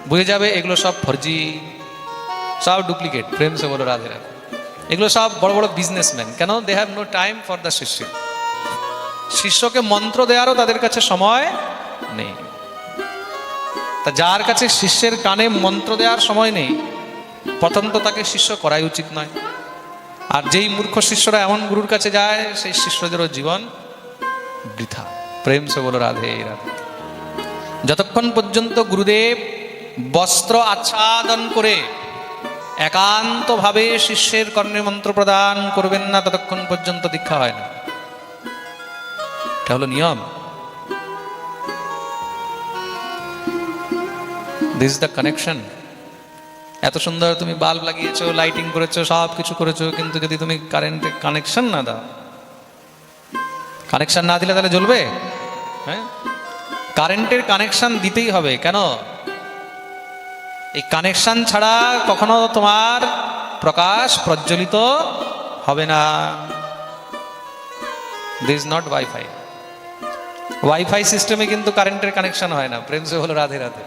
বুঝে যাবে এগুলো সব ফর্জি, সব ডুপ্লিকেট। প্রেম সে বলো রাধে রাধে। এগুলো সব বড় বড় বিজনেসম্যান। কেন? They have no time for the শিষ্য। শিষ্যকে মন্ত্র দেওয়ারও তাদের কাছে সময় নেই। তা যার কাছে শিষ্যের কানে মন্ত্র দেওয়ার সময় নেই, প্রথম তো তাকে শিষ্য করাই উচিত নয়। আর যেই মূর্খ শিষ্যরা এমন গুরুর কাছে যায়, সেই শিষ্যদেরও জীবন বৃথা। প্রেম সে বলো রাধে রাধে। যতক্ষণ পর্যন্ত গুরুদেব বস্ত্র আচ্ছাদন করে একান্তভাবে শিষ্যের কর্ণে মন্ত্র প্রদান করবেন না, ততক্ষণ পর্যন্ত দীক্ষা হয় না। এটা হলো নিয়ম। This is the connection. এত সুন্দর তুমি বাল্ব লাগিয়েছো, লাইটিং করেছো, সব কিছু করেছো, কিন্তু যদি তুমি কারেন্টের কানেকশন না দাও, কানেকশন না দিলে তাহলে জ্বলবে? হ্যাঁ, কারেন্টের কানেকশন দিতেই হবে। কেন? এই কানেকশন ছাড়া কখনো তোমার প্রকাশ প্রজ্বলিত হবে না। This not wifi. ওয়াইফাই সিস্টেমে কিন্তু কারেন্টের কানেকশন হয় না। প্রেম সে হলো রাধে রাধে।